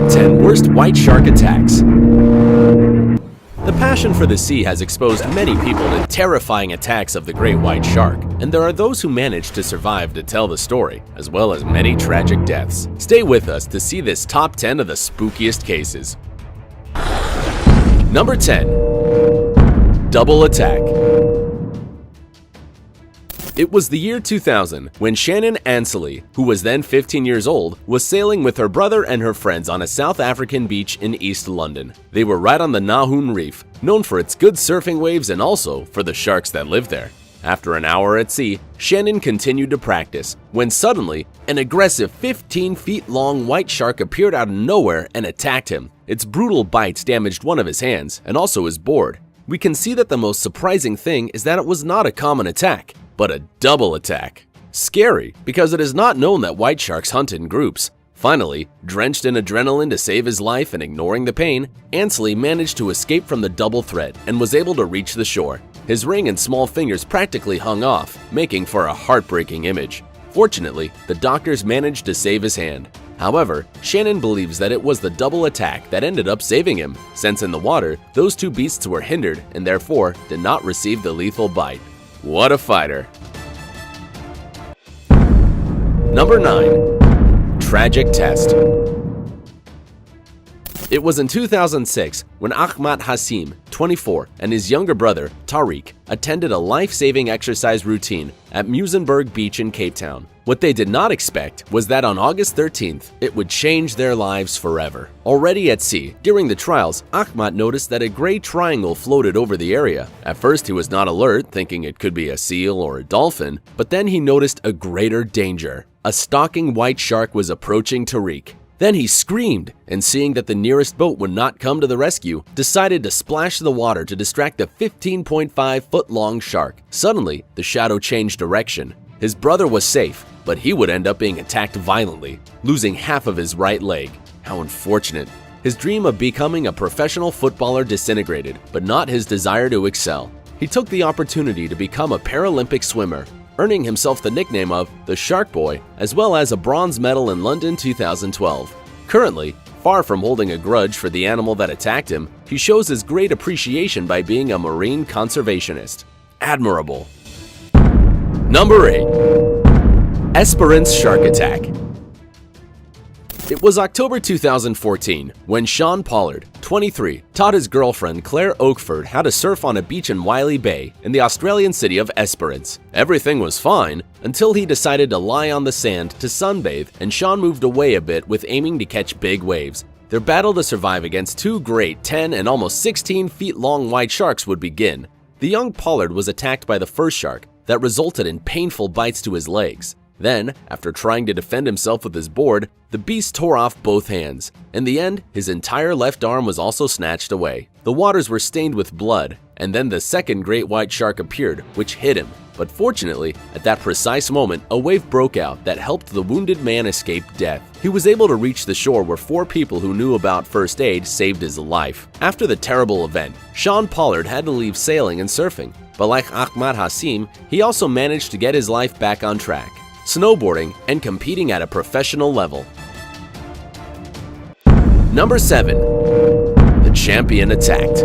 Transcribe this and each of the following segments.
Top 10 Worst White Shark Attacks. The passion for the sea has exposed many people to terrifying attacks of the great white shark, and there are those who manage to survive to tell the story, as well as many tragic deaths. Stay with us to see this top 10 of the spookiest cases. Number 10. Double Attack. It was the year 2000 when Shannon Ansley, who was then 15 years old, was sailing with her brother and her friends on a South African beach in East London. They were right on the Nahoon Reef, known for its good surfing waves and also for the sharks that live there. After an hour at sea, Shannon continued to practice, when suddenly, an aggressive 15 feet long white shark appeared out of nowhere and attacked him. Its brutal bites damaged one of his hands and also his board. We can see that the most surprising thing is that it was not a common attack, but a double attack. Scary, because it is not known that white sharks hunt in groups. Finally, drenched in adrenaline to save his life and ignoring the pain, Ansley managed to escape from the double threat and was able to reach the shore. His ring and small fingers practically hung off, making for a heartbreaking image. Fortunately, the doctors managed to save his hand. However, Shannon believes that it was the double attack that ended up saving him, since in the water, those two beasts were hindered and therefore did not receive the lethal bite. What a fighter! Number 9. Tragic Test. It was in 2006 when Ahmad Hassim, 24, and his younger brother, Tariq, attended a life-saving exercise routine at Muizenberg Beach in Cape Town. What they did not expect was that on August 13th, it would change their lives forever. Already at sea, during the trials, Ahmad noticed that a gray triangle floated over the area. At first, he was not alert, thinking it could be a seal or a dolphin, but then he noticed a greater danger. A stalking white shark was approaching Tariq. Then he screamed, and seeing that the nearest boat would not come to the rescue, decided to splash the water to distract the 15.5-foot-long shark. Suddenly, the shadow changed direction. His brother was safe, but he would end up being attacked violently, losing half of his right leg. How unfortunate. His dream of becoming a professional footballer disintegrated, but not his desire to excel. He took the opportunity to become a Paralympic swimmer, earning himself the nickname of the Shark Boy, as well as a bronze medal in London 2012. Currently, far from holding a grudge for the animal that attacked him, he shows his great appreciation by being a marine conservationist. Admirable. Number 8. Esperance Shark Attack. It was October 2014 when Sean Pollard, 23, taught his girlfriend Claire Oakford how to surf on a beach in Wiley Bay in the Australian city of Esperance. Everything was fine until he decided to lie on the sand to sunbathe, and Sean moved away a bit with aiming to catch big waves. Their battle to survive against two great 10 and almost 16 feet long white sharks would begin. The young Pollard was attacked by the first shark that resulted in painful bites to his legs. Then, after trying to defend himself with his board, the beast tore off both hands. In the end, his entire left arm was also snatched away. The waters were stained with blood, and then the second great white shark appeared, which hit him. But fortunately, at that precise moment, a wave broke out that helped the wounded man escape death. He was able to reach the shore where 4 people who knew about first aid saved his life. After the terrible event, Sean Pollard had to leave sailing and surfing. But like Ahmad Hassim, he also managed to get his life back on track, snowboarding and competing at a professional level. Number 7. The champion attacked.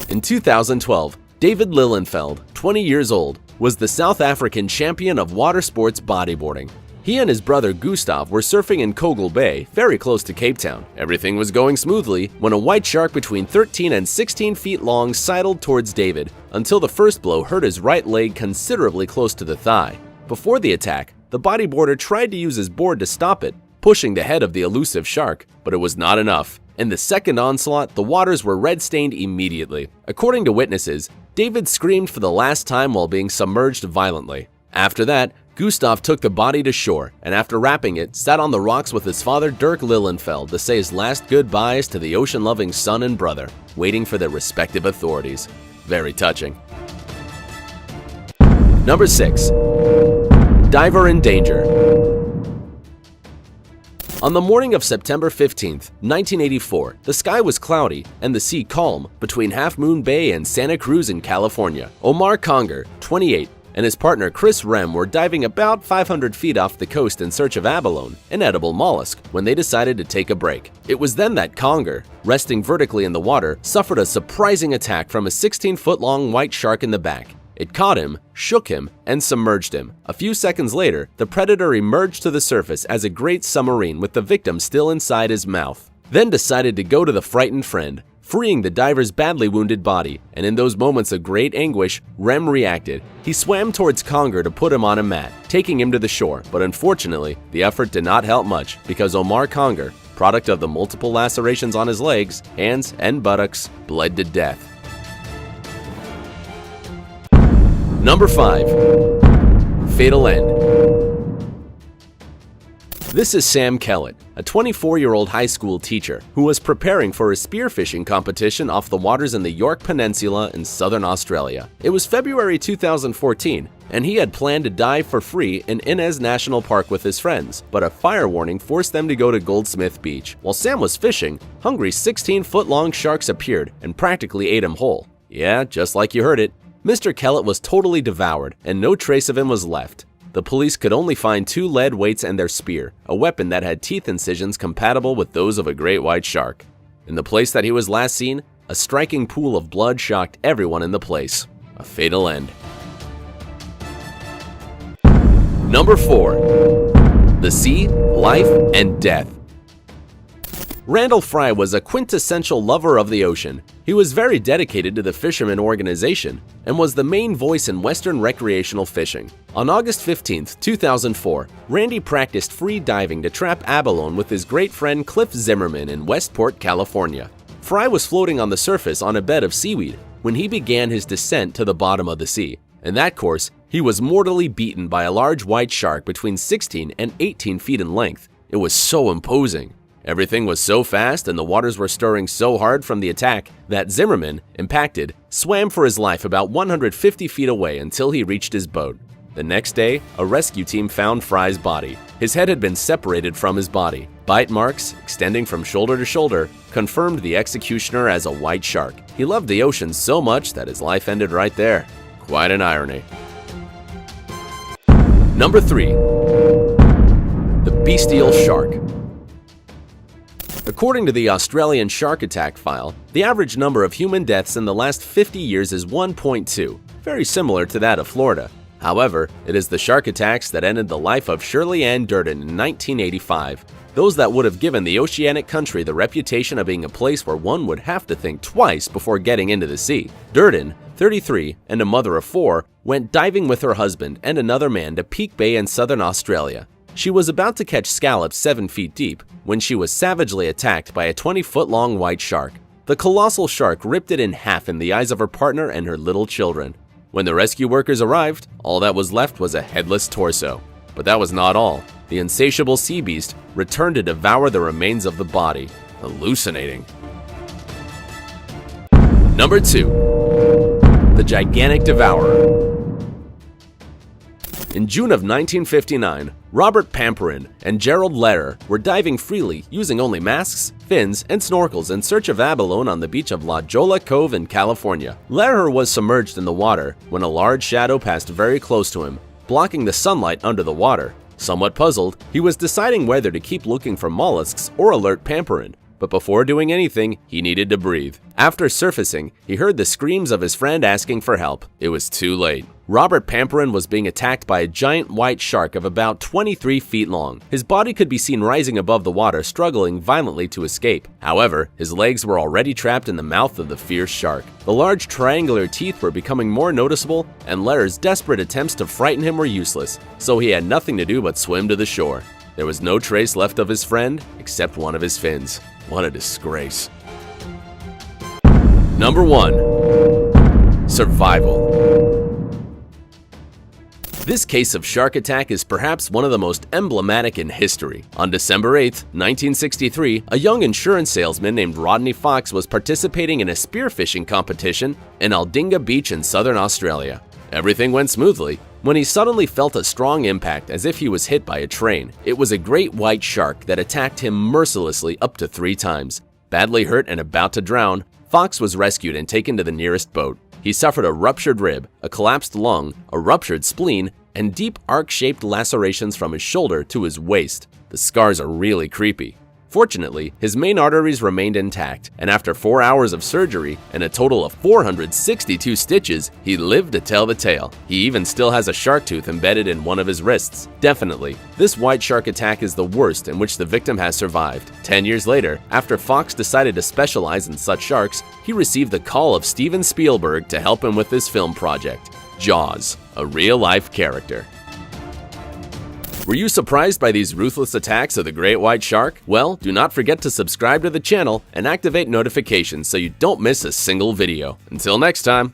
In 2012, David Lilienfeld, 20 years old, was the South African champion of water sports bodyboarding. He and his brother Gustav were surfing in Kogel Bay, very close to Cape Town. Everything was going smoothly when a white shark between 13 and 16 feet long sidled towards David until the first blow hurt his right leg considerably close to the thigh. Before the attack, the bodyboarder tried to use his board to stop it, pushing the head of the elusive shark, but it was not enough. In the second onslaught, the waters were red-stained immediately. According to witnesses, David screamed for the last time while being submerged violently. After that, Gustav took the body to shore, and after wrapping it, sat on the rocks with his father Dirk Lilienfeld to say his last goodbyes to the ocean-loving son and brother, waiting for their respective authorities. Very touching. Number 6. Diver in danger. On the morning of September 15, 1984, the sky was cloudy and the sea calm between Half Moon Bay and Santa Cruz in California. Omar Conger, 28, and his partner Chris Rem were diving about 500 feet off the coast in search of abalone, an edible mollusk, when they decided to take a break. It was then that conger, resting vertically in the water, suffered a surprising attack from a 16-foot-long white shark in the back. It caught him, shook him, and submerged him. A few seconds later, the predator emerged to the surface as a great submarine with the victim still inside his mouth, then decided to go to the frightened friend, freeing the diver's badly wounded body, and in those moments of great anguish, Rem reacted. He swam towards Conger to put him on a mat, taking him to the shore, but unfortunately, the effort did not help much because Omar Conger, product of the multiple lacerations on his legs, hands, and buttocks, bled to death. Number 5. Fatal End. This is Sam Kellett, a 24-year-old high school teacher who was preparing for a spearfishing competition off the waters in the York Peninsula in southern Australia. It was February 2014, and he had planned to dive for free in Inez National Park with his friends, but a fire warning forced them to go to Goldsmith Beach. While Sam was fishing, hungry 16-foot-long sharks appeared and practically ate him whole. Yeah, just like you heard it. Mr. Kellett was totally devoured, and no trace of him was left. The police could only find 2 lead weights and their spear, a weapon that had teeth incisions compatible with those of a great white shark. In the place that he was last seen, a striking pool of blood shocked everyone in the place. A fatal end. Number 4. The Sea, Life, and Death. Randall Fry was a quintessential lover of the ocean. He was very dedicated to the Fisherman Organization and was the main voice in Western recreational fishing. On August 15, 2004, Randy practiced free diving to trap abalone with his great friend Cliff Zimmerman in Westport, California. Fry was floating on the surface on a bed of seaweed when he began his descent to the bottom of the sea. In that course, he was mortally beaten by a large white shark between 16 and 18 feet in length. It was so imposing. Everything was so fast and the waters were stirring so hard from the attack that Zimmerman, impacted, swam for his life about 150 feet away until he reached his boat. The next day, a rescue team found Fry's body. His head had been separated from his body. Bite marks, extending from shoulder to shoulder, confirmed the executioner as a white shark. He loved the ocean so much that his life ended right there. Quite an irony. Number 3. The Bestial Shark. According to the Australian Shark Attack file, the average number of human deaths in the last 50 years is 1.2, very similar to that of Florida. However, it is the shark attacks that ended the life of Shirley Ann Durden in 1985, those that would have given the oceanic country the reputation of being a place where one would have to think twice before getting into the sea. Durden, 33, and a mother of 4, went diving with her husband and another man to Peak Bay in southern Australia. She was about to catch scallops 7 feet deep when she was savagely attacked by a 20-foot-long white shark. The colossal shark ripped it in half in the eyes of her partner and her little children. When the rescue workers arrived, all that was left was a headless torso. But that was not all. The insatiable sea beast returned to devour the remains of the body. Hallucinating. Number 2. The Gigantic Devourer. In June of 1959, Robert Pamperin and Gerald Lehrer were diving freely using only masks, fins, and snorkels in search of abalone on the beach of La Jolla Cove in California. Lehrer was submerged in the water when a large shadow passed very close to him, blocking the sunlight under the water. Somewhat puzzled, he was deciding whether to keep looking for mollusks or alert Pamperin. But before doing anything, he needed to breathe. After surfacing, he heard the screams of his friend asking for help. It was too late. Robert Pamperin was being attacked by a giant white shark of about 23 feet long. His body could be seen rising above the water, struggling violently to escape. However, his legs were already trapped in the mouth of the fierce shark. The large triangular teeth were becoming more noticeable, and Lehrer's desperate attempts to frighten him were useless, so he had nothing to do but swim to the shore. There was no trace left of his friend, except one of his fins. What a disgrace. Number 1. Survival. This case of shark attack is perhaps one of the most emblematic in history. On December 8, 1963, a young insurance salesman named Rodney Fox was participating in a spearfishing competition in Aldinga Beach in southern Australia. Everything went smoothly when he suddenly felt a strong impact as if he was hit by a train. It was a great white shark that attacked him mercilessly up to 3 times. Badly hurt and about to drown, Fox was rescued and taken to the nearest boat. He suffered a ruptured rib, a collapsed lung, a ruptured spleen, and deep arc-shaped lacerations from his shoulder to his waist. The scars are really creepy. Fortunately, his main arteries remained intact, and after 4 hours of surgery and a total of 462 stitches, he lived to tell the tale. He even still has a shark tooth embedded in one of his wrists. Definitely, this white shark attack is the worst in which the victim has survived. 10 years later, after Fox decided to specialize in such sharks, he received the call of Steven Spielberg to help him with his film project, Jaws, a real-life character. Were you surprised by these ruthless attacks of the great white shark? Well, do not forget to subscribe to the channel and activate notifications so you don't miss a single video. Until next time.